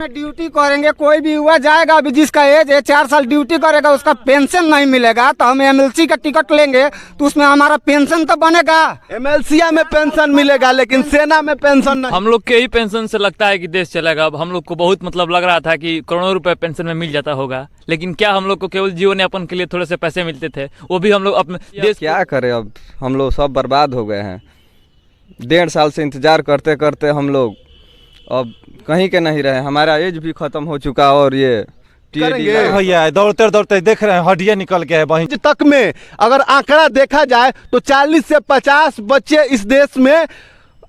Duty करेंगे, कोई भी युवा जाएगा अभी जिसका एज है 4 साल ड्यूटी करेगा, उसका पेंशन नहीं मिलेगा। तो हम एमएलसी का टिकट लेंगे तो उसमें हमारा पेंशन तो बनेगा। एमएलसीया में पेंशन मिलेगा लेकिन सेना में पेंशन नहीं। हम लोग के ही पेंशन से लगता है कि देश चलेगा। अब हम लोग को बहुत लग रहा था कि करोड़ों रुपए पेंशन में मिल जाता होगा, लेकिन क्या हम लोग को केवल जीवन यापन के लिए थोड़े से पैसे मिलते थे, वो भी हम लोग अपने देश क्या करें। अब हम लोग सब बर्बाद हो गए हैं। 1.5 साल से इंतजार करते करते हम लोग अब कहीं के नहीं रहे। हमारा एज भी खत्म हो चुका और ये भैया दौड़ते दौड़ते देख रहे हैं हड्डियां निकल गए वहीं तक में। अगर आंकड़ा देखा जाए तो 40 से 50 बच्चे इस देश में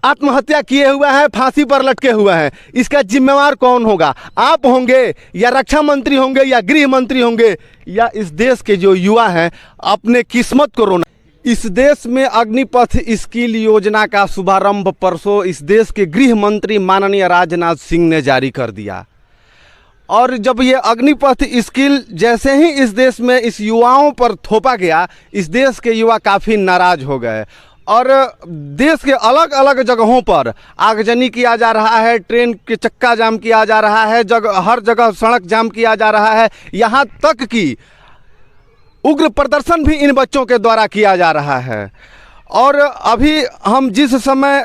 आत्महत्या किए हुए हैं, फांसी पर लटके हुए हैं। इसका जिम्मेवार कौन होगा? आप होंगे या रक्षा मंत्री होंगे या गृह मंत्री होंगे या इस देश के जो युवा हैं अपने किस्मत को रोना। इस देश में अग्निपथ स्किल योजना का शुभारंभ परसों इस देश के गृह मंत्री माननीय राजनाथ सिंह ने जारी कर दिया। और जब ये अग्निपथ स्किल जैसे ही इस देश में इस युवाओं पर थोपा गया, इस देश के युवा काफ़ी नाराज हो गए और देश के अलग अलग जगहों पर आगजनी किया जा रहा है, ट्रेन के चक्का जाम किया जा रहा है, हर जगह सड़क जाम किया जा रहा है। यहाँ तक कि उग्र प्रदर्शन भी इन बच्चों के द्वारा किया जा रहा है। और अभी हम जिस समय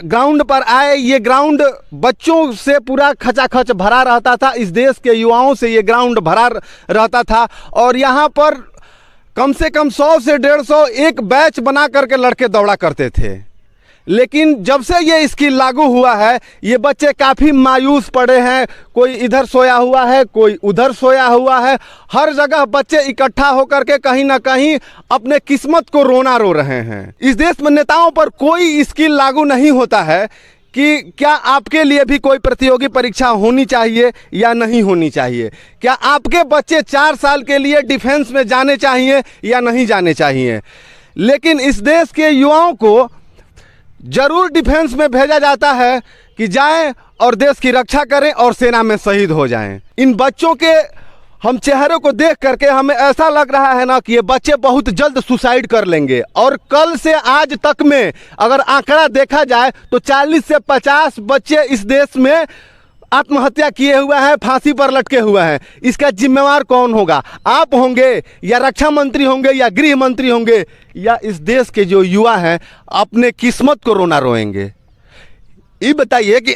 ग्राउंड पर आए, ये ग्राउंड बच्चों से पूरा खचाखच भरा रहता था। इस देश के युवाओं से ये ग्राउंड भरा रहता था और यहाँ पर कम से कम 100 से 150 एक बैच बना करके लड़के दौड़ा करते थे। लेकिन जब से ये स्किल लागू हुआ है, ये बच्चे काफ़ी मायूस पड़े हैं। कोई इधर सोया हुआ है, कोई उधर सोया हुआ है। हर जगह बच्चे इकट्ठा होकर के कहीं ना कहीं अपने किस्मत को रोना रो रहे हैं। इस देश में नेताओं पर कोई स्किल लागू नहीं होता है कि क्या आपके लिए भी कोई प्रतियोगी परीक्षा होनी चाहिए या नहीं होनी चाहिए। क्या आपके बच्चे 4 साल के लिए डिफेंस में जाने चाहिए या नहीं जाने चाहिए। लेकिन इस देश के युवाओं को जरूर डिफेंस में भेजा जाता है कि जाएं और देश की रक्षा करें और सेना में शहीद हो जाएं। इन बच्चों के हम चेहरों को देख करके हमें ऐसा लग रहा है ना कि ये बच्चे बहुत जल्द सुसाइड कर लेंगे। और कल से आज तक में अगर आंकड़ा देखा जाए तो 40 से 50 बच्चे इस देश में आत्महत्या किए हुए हैं, फांसी पर लटके हुए हैं। इसका जिम्मेवार कौन होगा? आप होंगे या रक्षा मंत्री होंगे या गृह मंत्री होंगे या इस देश के जो युवा हैं अपने किस्मत को रोना रोएंगे। ये बताइए कि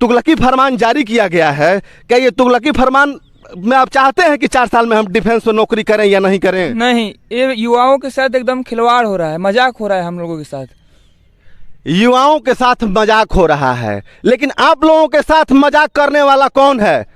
तुगलकी फरमान जारी किया गया है, क्या ये तुगलकी फरमान में आप चाहते हैं कि 4 साल में हम डिफेंस में नौकरी करें या नहीं करें? नहीं, ये युवाओं के साथ एकदम खिलवाड़ हो रहा है, मजाक हो रहा है हम लोगों के साथ। युवाओं के साथ मजाक हो रहा है, लेकिन आप लोगों के साथ मजाक करने वाला कौन है?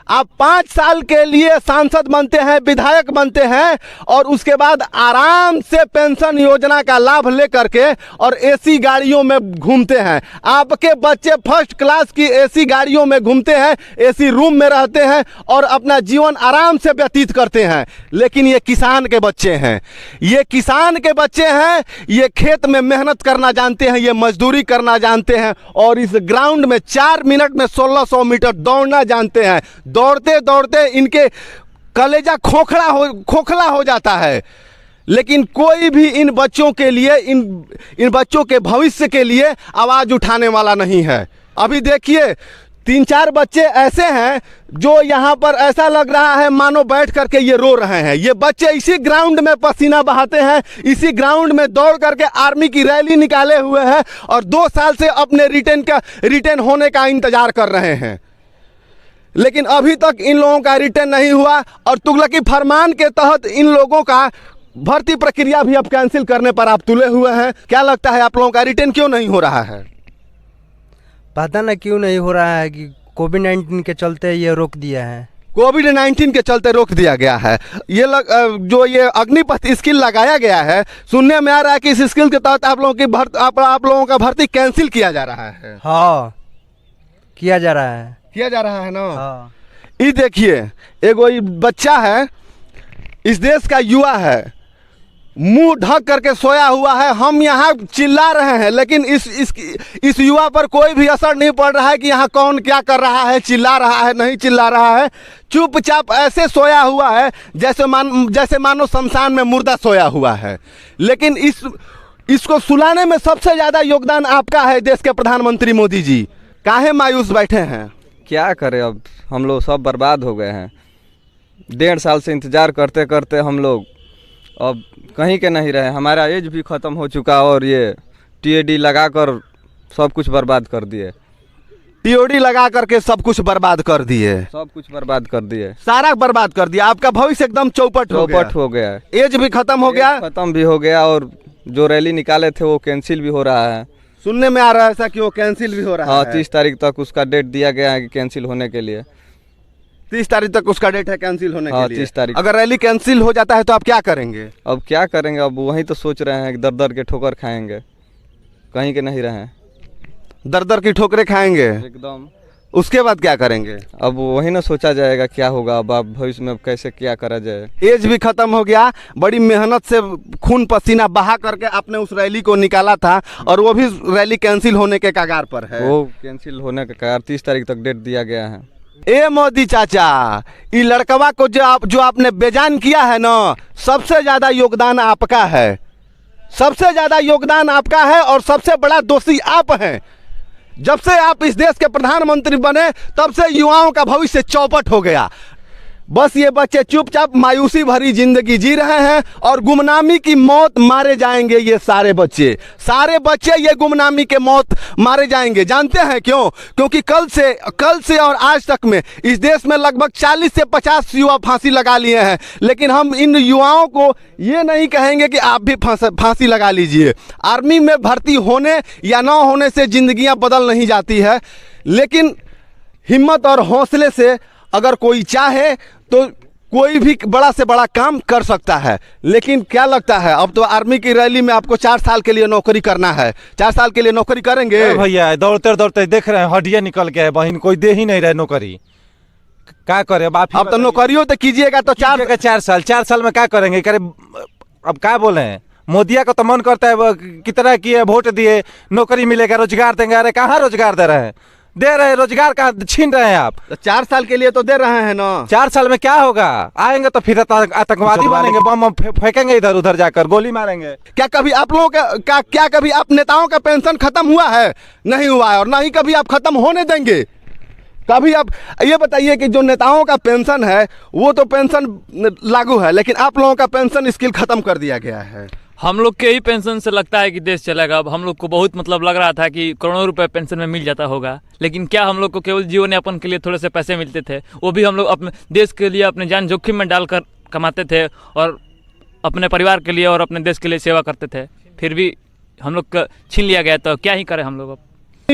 आप 5 साल के लिए सांसद बनते हैं, विधायक बनते हैं और उसके बाद आराम से पेंशन योजना का लाभ लेकर के और एसी गाड़ियों में घूमते हैं। आपके बच्चे फर्स्ट क्लास की एसी गाड़ियों में घूमते हैं, एसी रूम में रहते हैं और अपना जीवन आराम से व्यतीत करते हैं। लेकिन ये किसान के बच्चे हैं, ये किसान के बच्चे हैं, ये खेत में मेहनत करना जानते हैं, ये मजदूरी करना जानते हैं और इस ग्राउंड में 4 मिनट में 1600 मीटर दौड़ना जानते हैं। दौड़ते दौड़ते इनके कलेजा खोखला हो जाता है। लेकिन कोई भी इन बच्चों के लिए, इन बच्चों के भविष्य के लिए आवाज़ उठाने वाला नहीं है। अभी देखिए 3-4 बच्चे ऐसे हैं जो यहाँ पर ऐसा लग रहा है मानो बैठ करके ये रो रहे हैं। ये बच्चे इसी ग्राउंड में पसीना बहाते हैं, इसी ग्राउंड में दौड़ करके आर्मी की रैली निकाले हुए हैं और 2 साल से अपने रिटर्न होने का इंतजार कर रहे हैं। लेकिन अभी तक इन लोगों का रिटर्न नहीं हुआ और तुगलकी फरमान के तहत इन लोगों का भर्ती प्रक्रिया भी अब कैंसिल करने पर आप तुले हुए हैं। क्या लगता है आप लोगों का रिटर्न क्यों नहीं हो रहा है? पता ना क्यों नहीं हो रहा है कि कोविड-19 के चलते ये रोक दिया है। कोविड-19 के चलते रोक दिया गया है। जो ये अग्निपथ स्किल लगाया गया है, सुनने में आ रहा है कि इस स्किल के तहत आप लोगों का भर्ती कैंसिल किया जा रहा है। हाँ, किया जा रहा है ना। हाँ। ये देखिए एगो बच्चा है, इस देश का युवा है, मुंह ढक करके सोया हुआ है। हम यहाँ चिल्ला रहे हैं लेकिन इस युवा पर कोई भी असर नहीं पड़ रहा है कि यहाँ कौन क्या कर रहा है, चिल्ला रहा है नहीं चिल्ला रहा है। चुपचाप ऐसे सोया हुआ है जैसे मानो शमशान में मुर्दा सोया हुआ है। लेकिन इसको सुलाने में सबसे ज़्यादा योगदान आपका है, देश के प्रधानमंत्री मोदी जी। काहे मायूस बैठे हैं? क्या करें, अब हम लोग सब बर्बाद हो गए हैं। 1.5 साल से इंतज़ार करते करते हम लोग अब कहीं के नहीं रहे। हमारा एज भी ख़त्म हो चुका और ये टीएडी लगाकर सब कुछ बर्बाद कर दिए। टीओडी लगा करके सब कुछ बर्बाद कर दिए, सब कुछ बर्बाद कर दिए, सारा बर्बाद कर दिया। आपका भविष्य एकदम चौपट हो गया है। एज भी खत्म हो गया, ख़त्म भी हो गया और जो रैली निकाले थे वो कैंसिल भी हो रहा है। सुनने में आ रहा है ऐसा कि वो कैंसिल भी हो रहा हाँ, है। 30 तारीख तक उसका डेट दिया गया है कि कैंसिल होने के लिए। 30 तारीख तक उसका डेट है कैंसिल होने हाँ, के लिए। 30 तारीख। अगर रैली कैंसिल हो जाता है तो आप क्या करेंगे? अब क्या करेंगे, अब वही तो सोच रहे हैं कि दर दर के ठोकर खाएंगे, कहीं के नहीं रहे। दर दर की ठोकरें खाएंगे एकदम। उसके बाद क्या करेंगे? अब वही ना सोचा जाएगा क्या होगा। अब आप भविष्य में कैसे क्या करा जाए। एज भी खत्म हो गया, बड़ी मेहनत से खून पसीना बहा करके आपने उस रैली को निकाला था और वो भी रैली कैंसिल होने के कगार पर है। वो कैंसिल होने का कगार 30 तारीख तक डेट दिया गया है। ए मोदी चाचा, ये लड़कवा को जो आपने बेजान किया है ना, सबसे ज्यादा योगदान आपका है, सबसे ज्यादा योगदान आपका है और सबसे बड़ा दोषी आप हैं। जब से आप इस देश के प्रधानमंत्री बने तब से युवाओं का भविष्य चौपट हो गया। बस ये बच्चे चुपचाप मायूसी भरी जिंदगी जी रहे हैं और गुमनामी की मौत मारे जाएंगे। ये सारे बच्चे ये गुमनामी के मौत मारे जाएंगे। जानते हैं क्यों? क्योंकि कल से और आज तक में इस देश में लगभग 40 से 50 युवा फांसी लगा लिए हैं। लेकिन हम इन युवाओं को ये नहीं कहेंगे कि आप भी फांसी लगा लीजिए। आर्मी में भर्ती होने या ना होने से जिंदगियां बदल नहीं जाती है, लेकिन हिम्मत और हौसले से अगर कोई चाहे तो कोई भी बड़ा से बड़ा काम कर सकता है। लेकिन क्या लगता है, अब तो आर्मी की रैली में आपको 4 साल के लिए नौकरी करना है। 4 साल के लिए नौकरी करेंगे? भैया दौड़ते दौड़ते देख रहे हैं हड्डियाँ निकल के है बहन, कोई दे ही नहीं रहे नौकरी। क्या करे अब आप? अब तो नौकरियों तो कीजिएगा तो 4 साल में क्या करेंगे? करे अब क्या बोले हैं, मोदिया का तो मन करता है कितना किए वोट दिए नौकरी मिलेगा रोजगार देंगे। अरे कहाँ रोजगार दे रहे हैं? दे रहे रोजगार का छीन रहे हैं आप। तो 4 साल के लिए तो दे रहे हैं ना। 4 साल में क्या होगा? आएंगे तो फिर आतंकवादी बनेंगे, बम फेंकेंगे इधर उधर जाकर, गोली मारेंगे। क्या कभी आप लोगों का क्या कभी आप नेताओं का पेंशन खत्म हुआ है? नहीं हुआ है और ना ही कभी आप खत्म होने देंगे। कभी आप ये बताइए कि जो नेताओं का पेंशन है वो तो पेंशन लागू है, लेकिन आप लोगों का पेंशन स्कीम खत्म कर दिया गया है। हम लोग के ही पेंशन से लगता है कि देश चलेगा। अब हम लोग को बहुत लग रहा था कि करोड़ों रुपए पेंशन में मिल जाता होगा, लेकिन क्या हम लोग को केवल जीवन यापन के लिए थोड़े से पैसे मिलते थे। वो भी हम लोग अपने देश के लिए अपने जान जोखिम में डालकर कमाते थे और अपने परिवार के लिए और अपने देश के लिए सेवा करते थे। फिर भी हम लोग का छीन लिया गया, तो क्या ही करें हम लोग। अब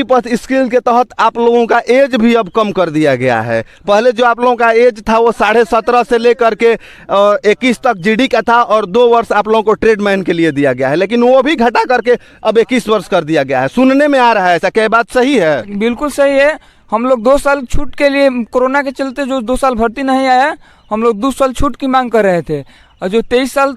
पथ स्किल के तहत आप लोगों का एज भी अब कम कर दिया गया है। पहले जो आप लोगों का एज था वो 17.5 से लेकर के 21 तक जीडी का था और 2 वर्ष आप लोगों को ट्रेडमैन के लिए दिया गया है, लेकिन वो भी घटा करके अब 21 वर्ष कर दिया गया है। सुनने में आ रहा है ऐसा, क्या बात सही है? बिल्कुल सही है। हम लोग 2 साल छूट के लिए, कोरोना के चलते जो 2 साल भर्ती नहीं आया, हम लोग 2 साल छूट की मांग कर रहे थे। और जो 23 साल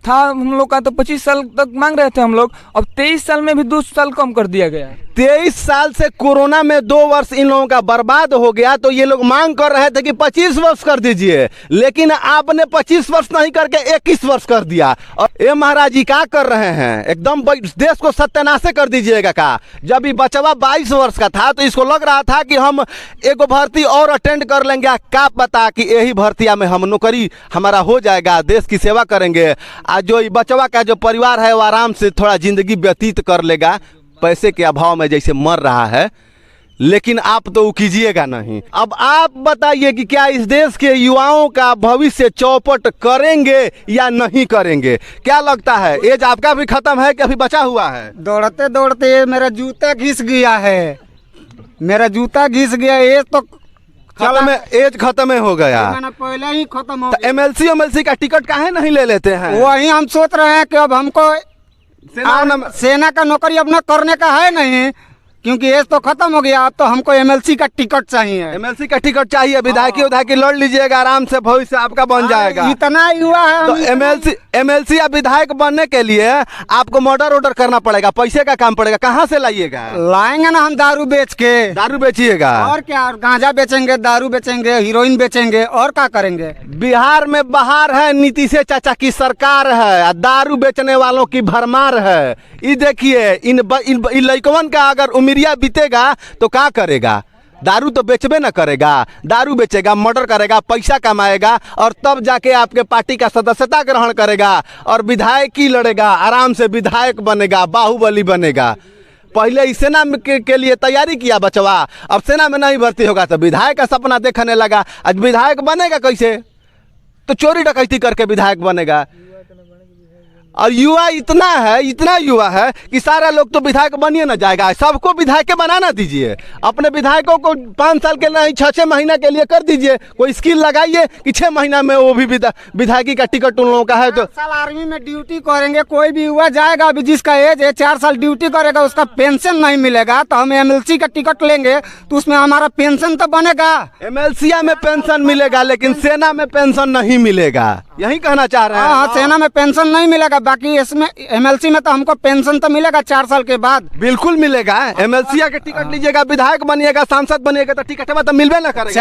था हम लोग का तो 25 साल तक मांग रहे थे हम लोग। अब 23 साल में भी 2 साल कम कर दिया गया। 23 साल से कोरोना में 2 वर्ष इन लोगों का बर्बाद हो गया, तो ये लोग मांग कर रहे थे कि 25 वर्ष कर दीजिए, लेकिन आपने 25 वर्ष नहीं करके 21 वर्ष कर दिया। और ये महाराज जी क्या कर रहे हैं? एकदम देश को सत्यानाश कर दीजिएगा का। जब ये बचवा 22 वर्ष का था तो इसको लग रहा था कि हम एक भर्ती और अटेंड कर लेंगे, क्या पता कि यही भर्तिया में हम नौकरी हमारा हो जाएगा, देश की सेवा करेंगे। आज जो बचवा का जो परिवार है वो आराम से थोड़ा जिंदगी व्यतीत कर लेगा, पैसे के अभाव में जैसे मर रहा है। लेकिन आप तो कीजिएगा नहीं। अब आप बताइए कि क्या इस देश के युवाओं का भविष्य चौपट करेंगे या नहीं करेंगे? क्या लगता है? एज आपका भी खत्म है कि अभी बचा हुआ है? दौड़ते दौड़ते मेरा जूता घिस गया है, मेरा जूता घिस गया। एज तो एज खत्म हो गया, मैंने पहले ही खत्म हो तो एमएलसी का टिकट काहे नहीं ले लेते हैं? वही हम सोच रहे हैं कि अब हमको सेना का नौकरी अब न करने का है नहीं, क्योंकि एज तो खत्म हो गया। अब तो हमको एमएलसी का टिकट चाहिए। एमएलसी का टिकट चाहिए, विधायकी लड़ लीजिएगा, आराम से भविष्य आपका बन जाएगा। इतना युवा है तो एमएलसी या विधायक बनने के लिए आपको मर्डर ऑर्डर करना पड़ेगा, पैसे का काम पड़ेगा। कहाँ से लाइएगा? लाएंगे ना हम दारू बेच के। दारू बेचिएगा? और क्या, गांजा बेचेंगे, दारू बेचेंगे, हीरोइन बेचेंगे, और क्या करेंगे? बिहार में बहार है, नीतीश चाचा की सरकार है, दारू बेचने वालों की भरमार है। ये देखिए इन लड़कवन का अगर उमिरिया बीतेगा तो क्या करेगा? दारू तो बेचबे ना करेगा, दारू बेचेगा, मर्डर करेगा, पैसा कमाएगा और तब जाके आपके पार्टी का सदस्यता ग्रहण करेगा और विधायक ही लड़ेगा, आराम से विधायक बनेगा, बाहुबली बनेगा। पहले इस सेना के लिए तैयारी किया बचवा, अब सेना में नहीं भर्ती होगा तो विधायक का सपना देखने लगा। आज विधायक बनेगा कैसे? तो चोरी डकैती करके विधायक बनेगा। और युवा इतना युवा है कि सारा लोग तो विधायक बनिए ना जाएगा। सबको विधायक बनाना दीजिए, अपने विधायकों को 5 साल के नहीं 6-6 महीना के लिए कर दीजिए, कोई स्किल लगाइए कि 6 महीना में वो भी विधायकी का टिकट उन लोगों का है। तो 4 साल आर्मी में ड्यूटी करेंगे, कोई भी युवा जाएगा अभी जिसका एज है 4 साल ड्यूटी करेगा, उसका पेंशन नहीं मिलेगा तो हम MLC का टिकट लेंगे तो उसमें हमारा पेंशन तो बनेगा। MLC में पेंशन मिलेगा लेकिन सेना में पेंशन नहीं मिलेगा, यही कहना चाह रहे हैं। हाँ, सेना में पेंशन नहीं मिलेगा, बाकी इसमें MLC में तो हमको पेंशन तो मिलेगा 4 साल के बाद। बिल्कुल मिलेगा। MLC के टिकट लीजिएगा, विधायक बनिएगा, सांसद बनिएगा तो टिकट तो मिलबे ना करेगा।